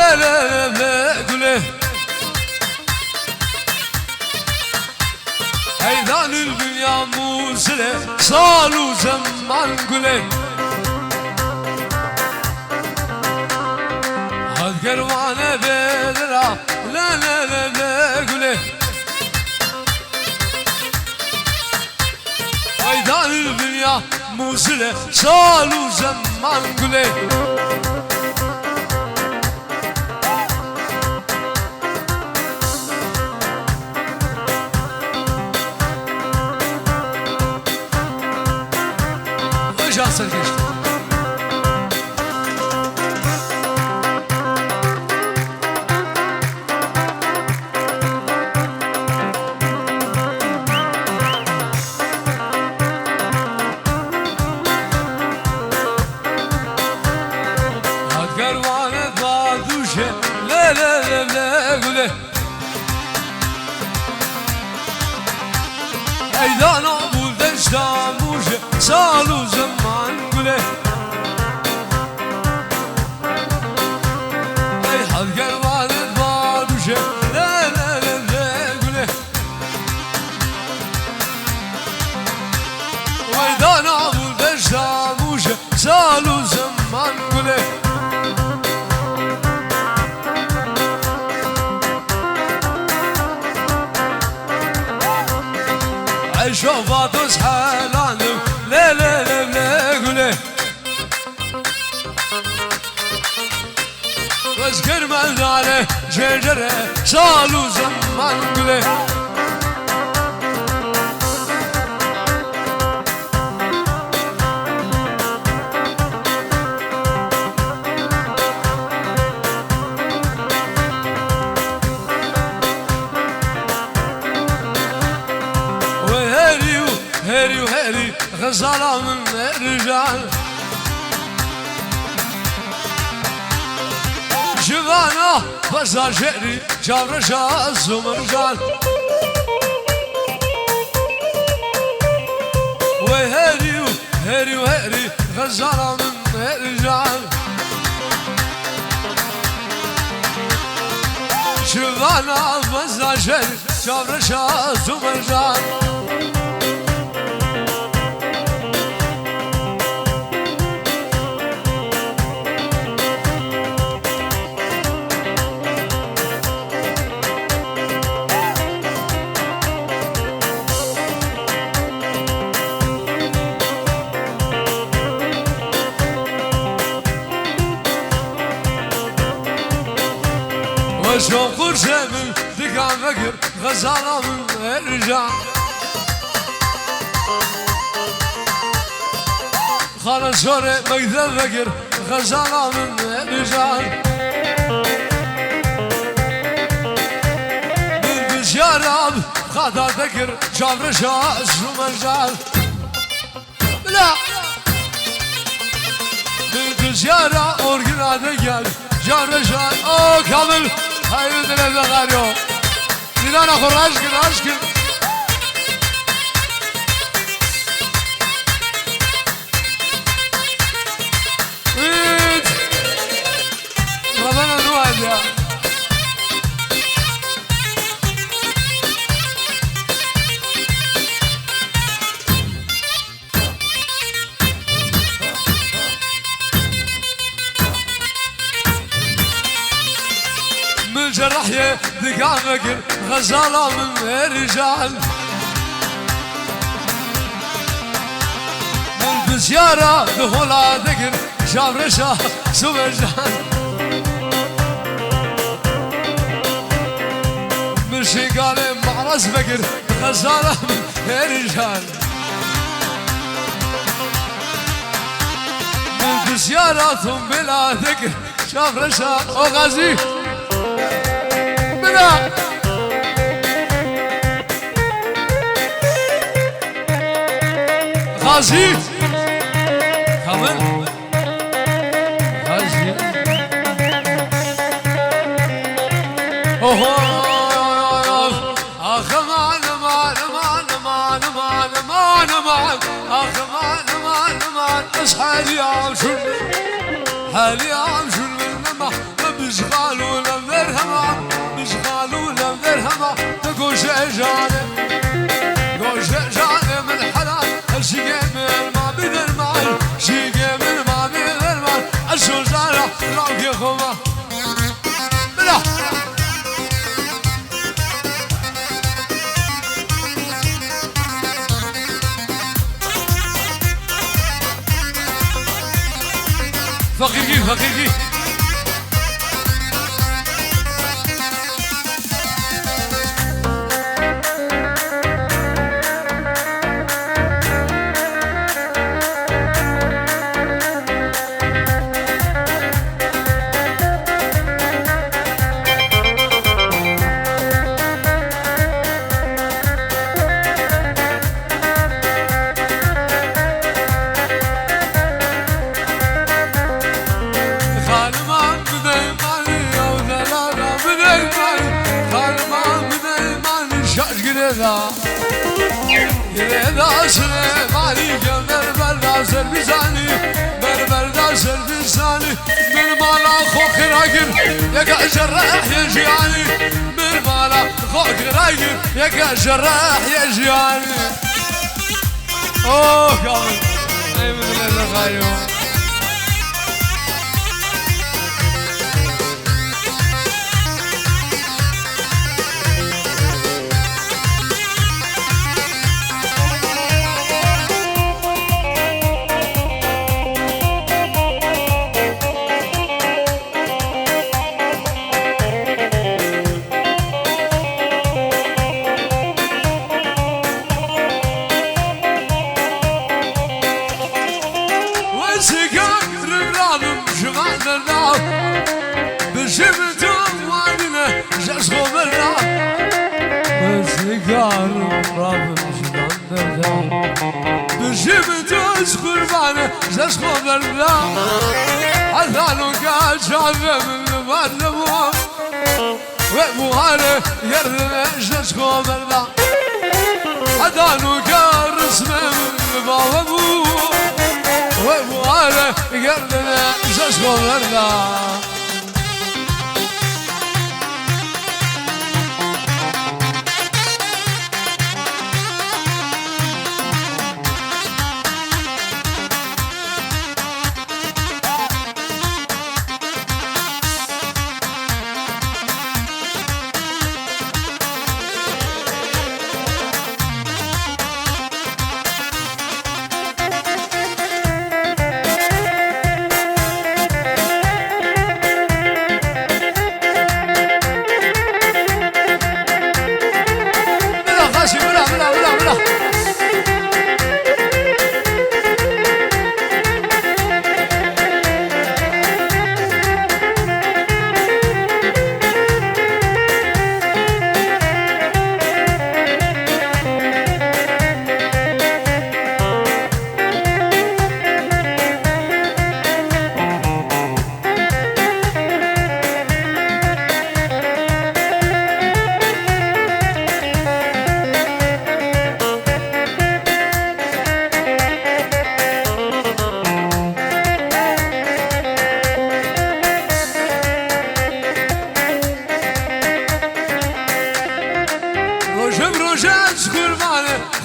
لا لا لا قوله هيدان الدنيا موسلة صالوا زمان قوله هاد قربانة بدرا لا لا لا لا قوله هيدان الدنيا موسلة صالوا زمان قوله جاسر geçti. Had kervane baduşe le le le le güle Eydan abul deştamuşe salu zaman güle Ey had kervane baduşe le le le le güle Eydan abul deştamuşe salu zaman güle شوفاتوس حالانو لا لا لا لا قوله واذكر من عليه شجرة صالوا زمان قوله هري وهري غزالة من الرجال شبانا بزار شعري جابر شاز ومرجال وهري وهري وهري غزالة من الرجال شبانا بزار شعري جابر شاز ومرجال وشوق قرشمن دكان فكر غزالة من الرجال خانا شوري مكتب فكر غزالة من الرجال من بشياراب خاطر فكر جابر شاش ومرجال لا من بشياراب أورجنا دكان جابر شاش أو كامل هاي الدنيا غاريو دينا خراج كراج كن ويد ربنا نوعد يا من جرحية دقان فكر غزالة من الرجال من بزيارة دخولا ذكر شاب رشا سوبرجان من شقال معرس فكر غزالة من الرجال من بزيارة ثم بلا ذكر شاب رشا وغازي غازي كمان غازي اوه اخ مان مان مان مان مان مان مان اخ مان مان مان اصحى لي امشي حالي امشي من ما بشغال حقيقي Yine Süleyman'i gönder berda servisani berberda servisani bir mala khokra gir yaka jarrah yajani bir mala khokra gir yaka jarrah yajani oh kamil eyvallah lagayo بشمتم وعدنا جاش خبرنا بسيجار رابم جنان دردا بشمتم قربانا جاش خبرنا حذانو كاشافة من المعلمون ومهارة يردنا جاش خبرنا حذانو كارسمة من المعلمون ومهارة يردنا جاش خبرنا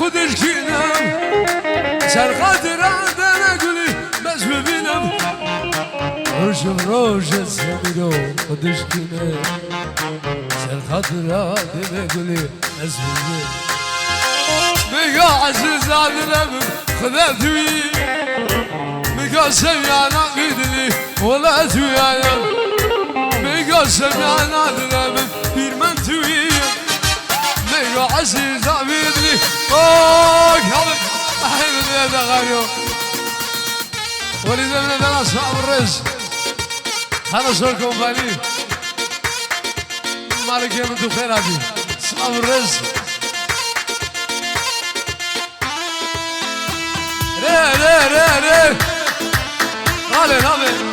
خودش کینم سر خاطر آدم گلی بس ببینم روش زمیرو خودش کینه سر خاطر آدم گلی بس ببینم میگه عزیز آدم خدا توی میگه سمیانا بیدلی ولا توی میگه سمیانا آدم بیرمن توی يا عزيز عبيدلي اوه يلا احمد يا دغاريو وليد من اصحاب الرزق خلصوا الكومباني مالك يا مدو خير هذه اصحاب الرزق ري غالي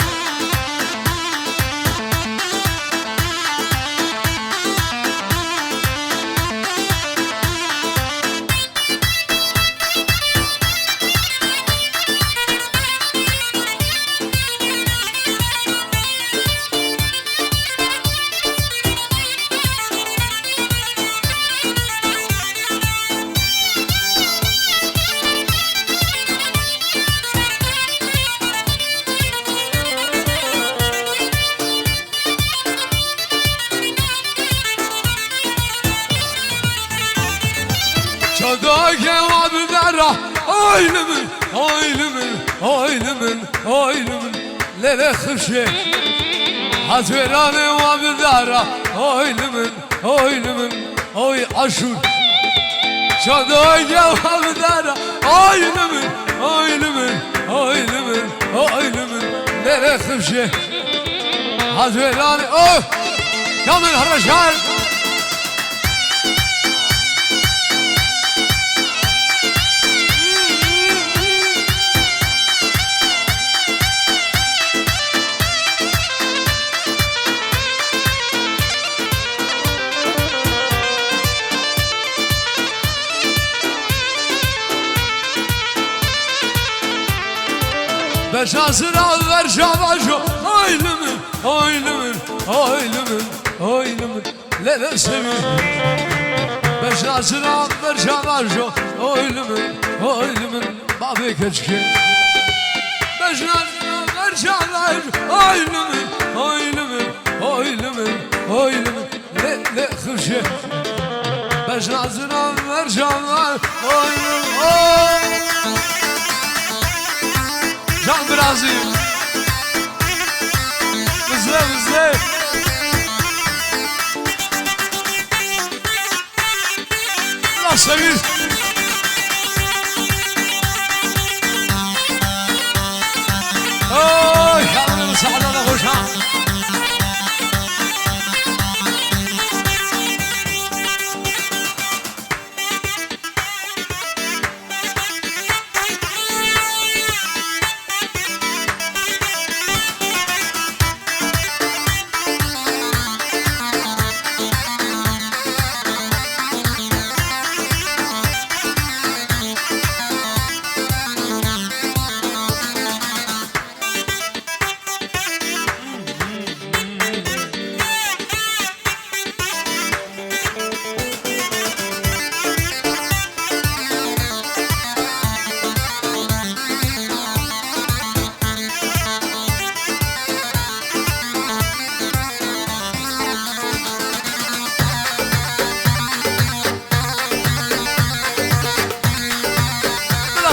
Çadak evabı derra Oylumun ليلة خفشة حتويراني وابدارة اوي لمن اوي لمن اوي عشور شادوي جوا بدارة اوي لمن اوي لمن اوي لمن اوي لمن ليلة خفشة حتويراني اوه كامل هالرجال بشاسنا برشا باشو اوي لمن اوي لمن اوي لمن اوي لمن لا سمي بشاسنا برشا باشو اوي لمن اوي لمن بابي كشكي بشاسنا برشا باشو اوي لمن اوي لمن اوي لمن اوي لمن لا خفشة بشاسنا برشا باشو اوي لمن جان برازيل بزلي بزلي لا سمير اوه كامل مساعدة خوشها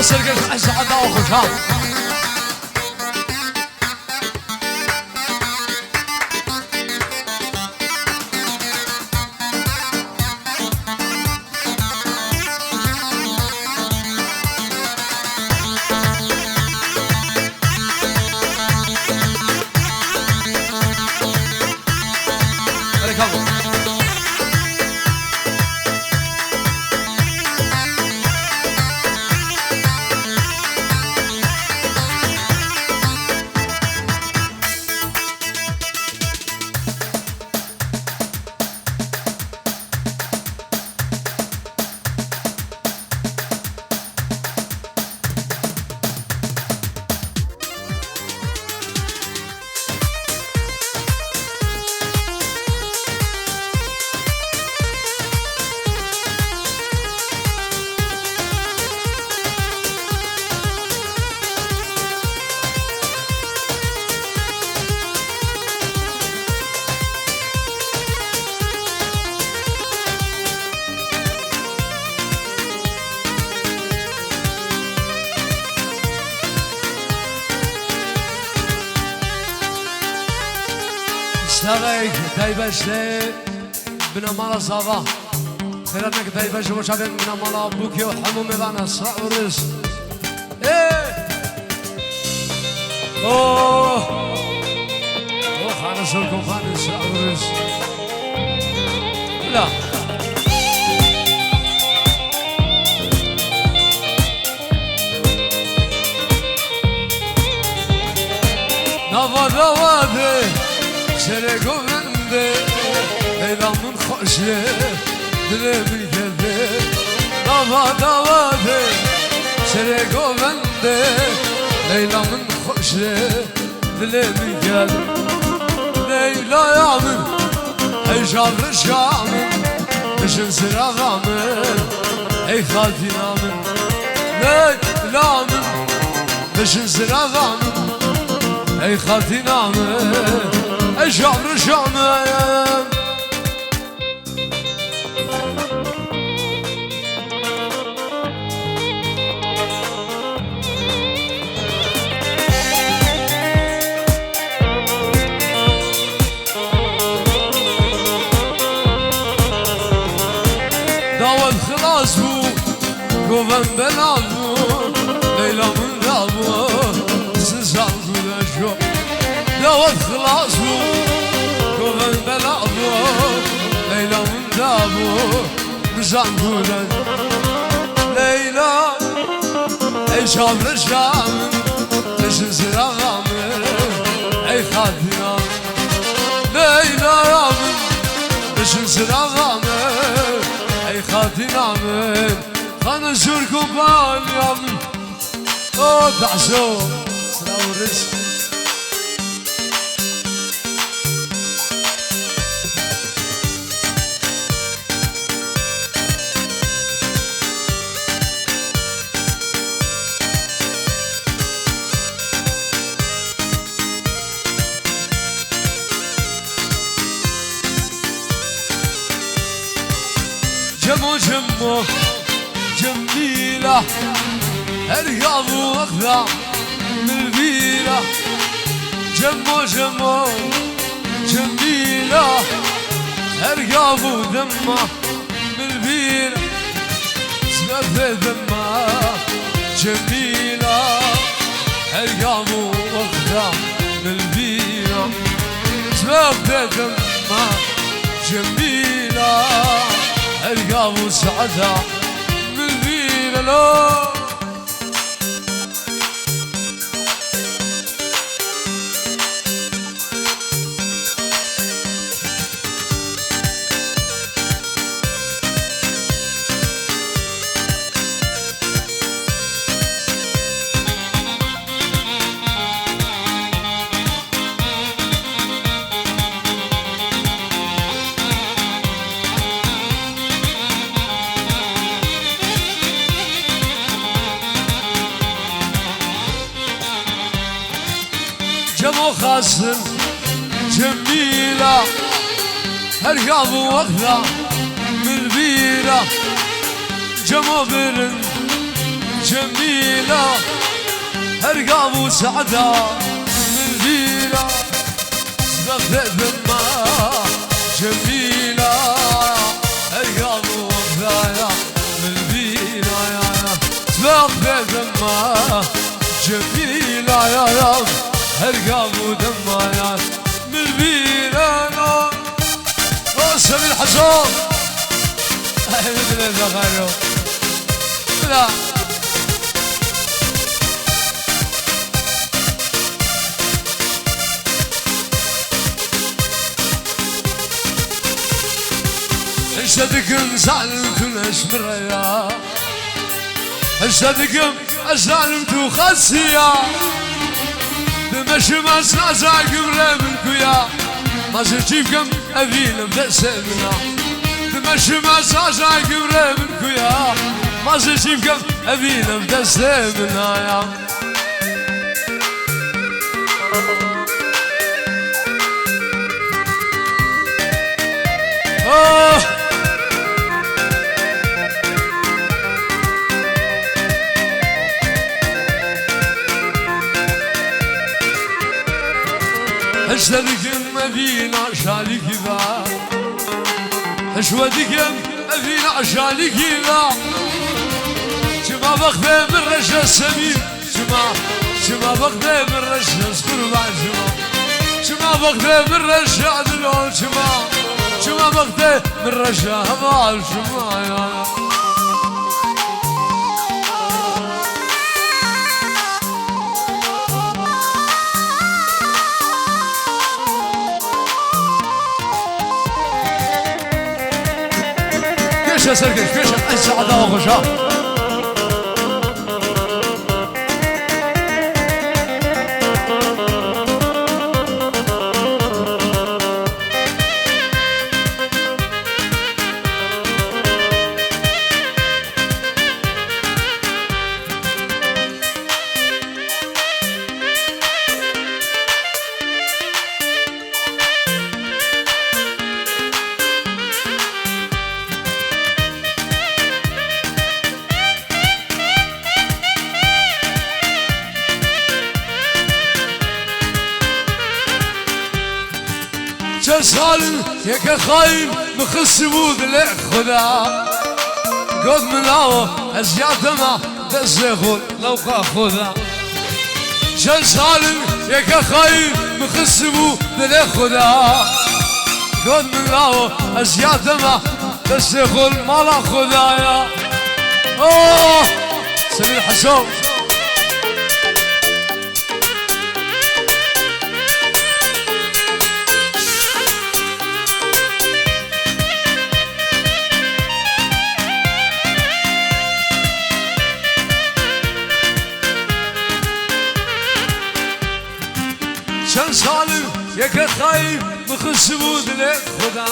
سرقش السعادة وخشام اشتغيك دايبشتي بنا مالا صافا خيراتك دايبش وشابين بنا مالا بوكيو حمومي بانا صرع ورس ايه اوه خانا سلكم خانا صرع ورس لا نافا دوادي شرق ومندي ليلى من خوشي دلي من كذي نافا دوادي شرق ومندي ليلى من خوشي دلي من كذي ليلى يا من اي شهر شامل مش نسر اغامل اي خالتي نامل ليلى من مش نسر اغامل اي خالتي نامل اي شهر شامل ود خلاص بو قوبن بلابو ليلى من دابو سنسان كل شو لا ود خلاص بو قوبن بلابو ليلى من دابو سنسان كل ليلى اي شام الشام لشن سلامر اي خاطر ليلى رامن لشن سلامر اي خاطر من خان زوركم بان يامن او دعسو سلام الرزق جمو جمو جميلة ارقب واخذة من البيرة جمو جمو جميلة ارقب ودمه من البيرة سبب دمه جميلة ارقب واخذة من البيرة سبب دمه جميلة ارقاب وسعدها من البيرة لو جمو خاسم جميلة ارقاب واخذة من البيرة جمو برن جميلة ارقاب وسعدها من البيرة سبب دمها جميلة ارقاب واخذة من البيرة يا سبب دمها جميلة يا ارقاب ودمايات من البيرانو وسم الحصون مثل الزغارو لا اشتدكم زعلتوا الاشمريا اشتدكم ازعلتوا خسيا دمشق ما سنازع قبل منكو يا ما زرتيفكم أبينا بدأ سمنا دمشق ما سنازع قبل منكو يا ما زرتيفكم أبينا بدأ سمنا يا اشتدكم أبينا عشاني كذا اشودكم أبينا عشاني كذا شما بخذي من رشا السمير شما بخذي من رشا السكربان شما بخذي من رشا عدلون شما بخذي من رشا هبال شما يا كيش سرقش كيش السعادة وخشا جسال يك خايم مخص بود لخدا قد من هوا أزياد ما تزغل لو خاخذها شل سالم يك خايب مخسبو دل خدا قد من هوا أزياد ما تزغل ما لا خدايا سليم حسون شن سالم يك خايب مخسبو دل خدا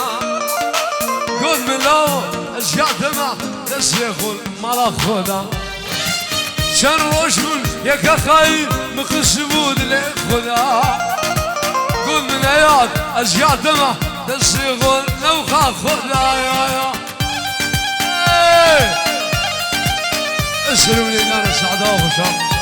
قد من هوا أزياد ما تزغل ما لا خدا شن روشون يك خايب مخسبود لخدا قول من عياد أزياد ما تسيغل نوخا خدا يا اسلوا لي انا سعداء وخشام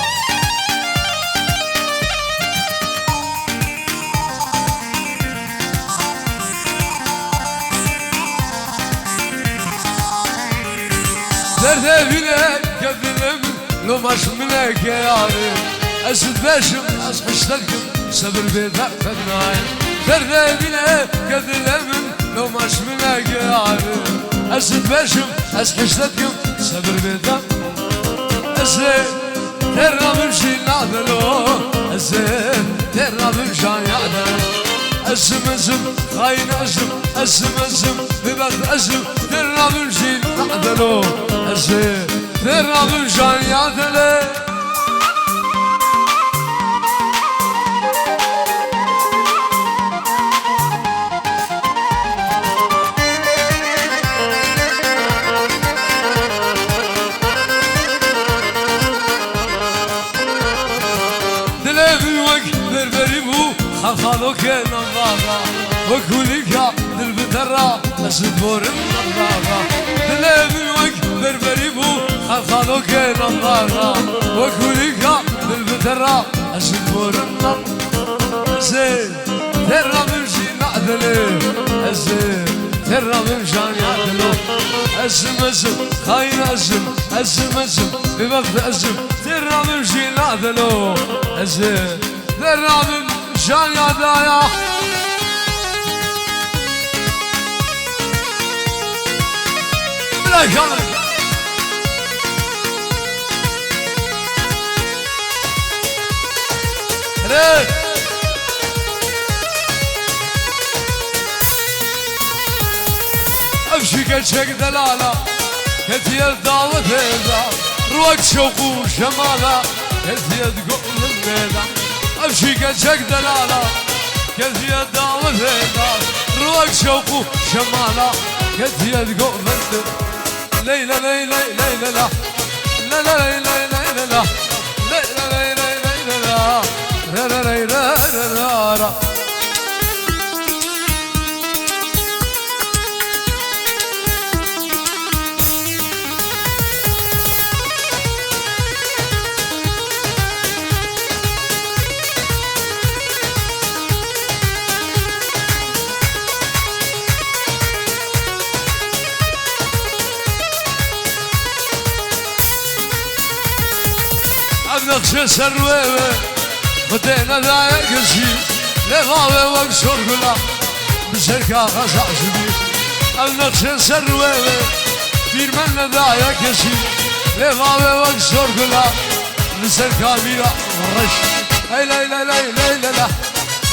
درد بينك قبل لو مش منك يا ياري أسد باشم أسحشتكم صبر بيضاء فدناي درد بينك قبل لو مش منك يا ياري أسد باشم أسحشتكم صبر بيضاء أسد ترى بمشي نعدلو أسد ترى بمشي يعدل أسم أسم خاين أسم ببغض أسم ترى بمشي نعدلو أسد ترى بمشي يعدل خالو كان نظافة وكوليكا للبترة أسد بور النظافة دلابي وك بربريبو خالو كان نظافة وكوليكا للبترة أسد بور النظافة زين ترى بمشي نعدلي زين ترى بمشي نعدلو أسم خاين أسم بوقت أسم ترى بمشي نعدلو زين ترى بمشي شان يا دايا لا كمل ريت أمشي كالشك دلالة كنتي الدعوة هذا روك شوق وشمالة كنتي تقول الميدان أمشي كالشك دلالة كنتي الدعوة هذا روك شوق وشمالة كنتي تقول الميدان ليلة ليلة ليلة لا لا لا لا لا لا لا لا لا لا لا نقش سرويوه بدينا داير قشي لغاوه وقصر قلا بسركا غزع زبير النقش سرويوه بير من داير قشي لغاوه وقصر قلا بسركا ميرا رش اي لا لا لا لا لا لا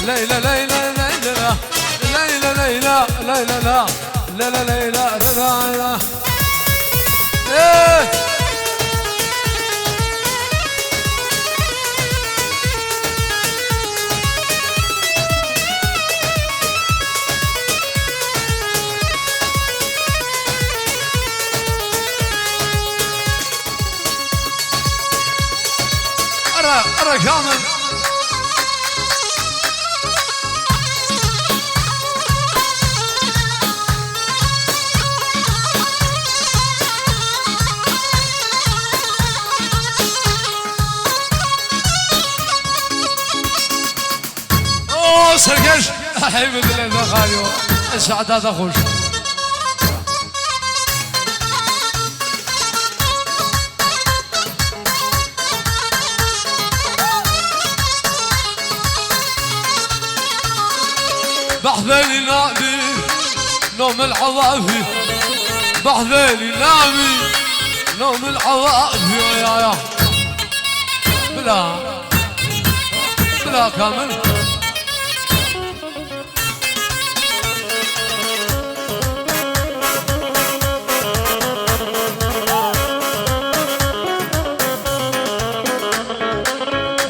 لا لا لا لا لا لا لا لا لا لا لا لا لا ايه أرى كامل أوه سرقش حبيب الله خالي السعادة خوش بحذيلي نامي نوم العوافي بحذيلي نامي نوم العوافي يا بلا كامل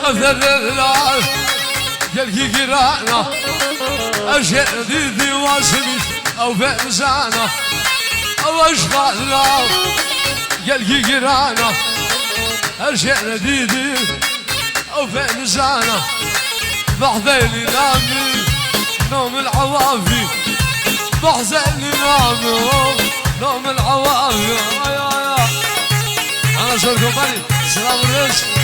أذلال يلقي قرانا أشياء ذي واسمي أو فأنسانا أو أشغال نار يلقي قرانا أشياء ذي أو فأنسانا بحذيلي نامي نوم العوافي بحذيلي نامي نوم العوافي أنا صوركم بالي سلام الرئيس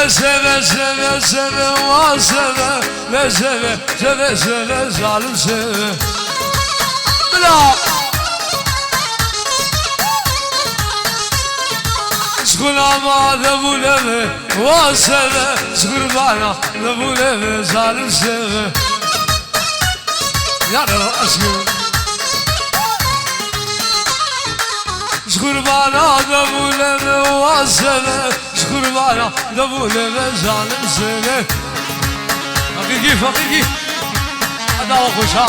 سبا سبا سبا وسبا لا سبا سبا سبا ظالم سبا بلا سخنا ما ذبو لبا وسبا سخربانا ذبو لبا ظالم سبا يا رأسي سخربانا ذبو لبا وسبا قربانا دبولة ظالم سنة حقيقي حقيقي هذا هو خوشا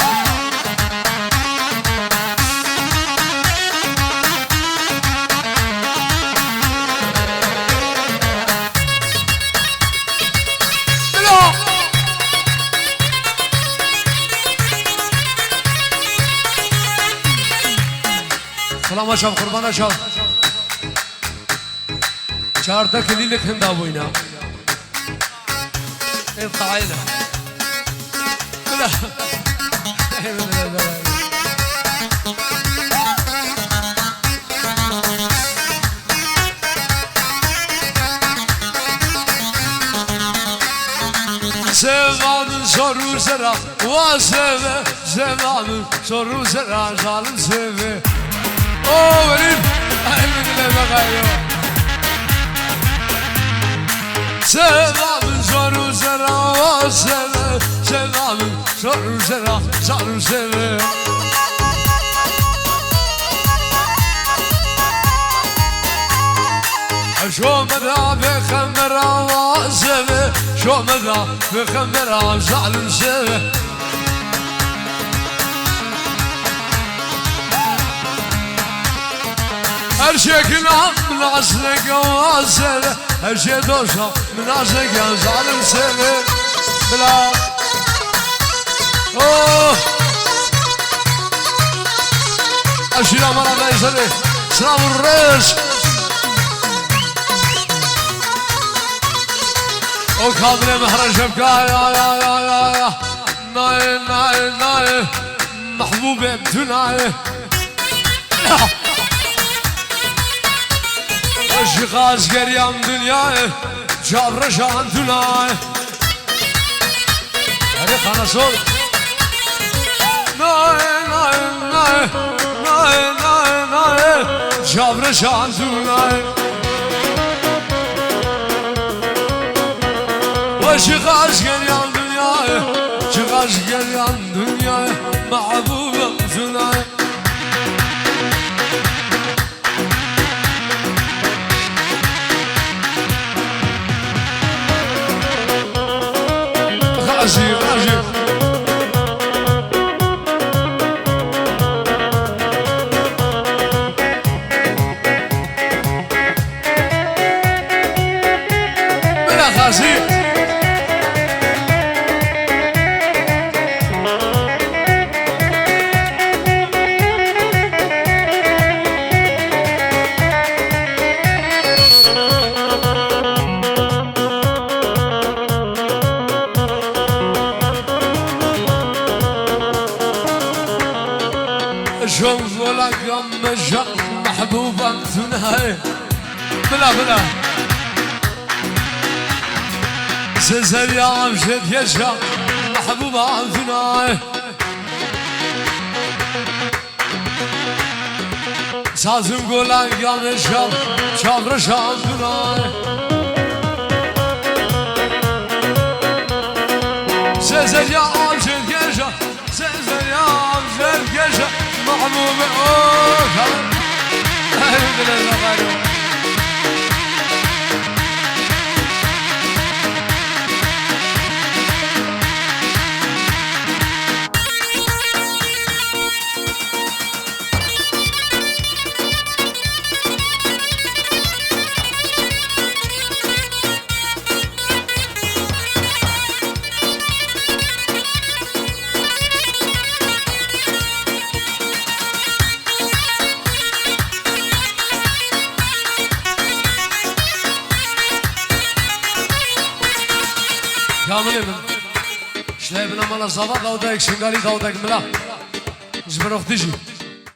بلا سلام شاف قربانا شاف چارده کلیلک هم دابوینا القاعدة لا sevdanın soru sıra va seve sevdanın soru sıra zalim seve o benim elimle bakıyor sevdanın soru sıra va seve sevdanın soru sıra zalim seve شو مدى بخمر عوازبه شو مدى بخمر عوزعل نسبه هرشي كلام من عسلك وعسبه هرشي دوشة من عسلك وعزعل نسبه بلا اوه اشيلا مرة بيسري سلام الرئيس وكابل مهرجم يا ناي ناي ناي محبوب بدناي اشخاص قريم دنياي جاب رشان دناي هذه خانا صوت ناي ناي ناي ناي ناي ناي جاب رشان دناي شغاش قريان دنياي شغاش قريان دنياي محبوبة ثناي غازي غازي بلا غازي شوف لك يوم الشق محبوبة ثنائي بلا سزر يا عمشد يشا محبوب عمتنا سازم قولان قام الشام شام رشام دناي سزر يا عمشد يشا سزر يا عمشد يشا محبوب كامل من شلابنا مالا صباح داوداك شنغالي داوداك ملا جبروخ تجي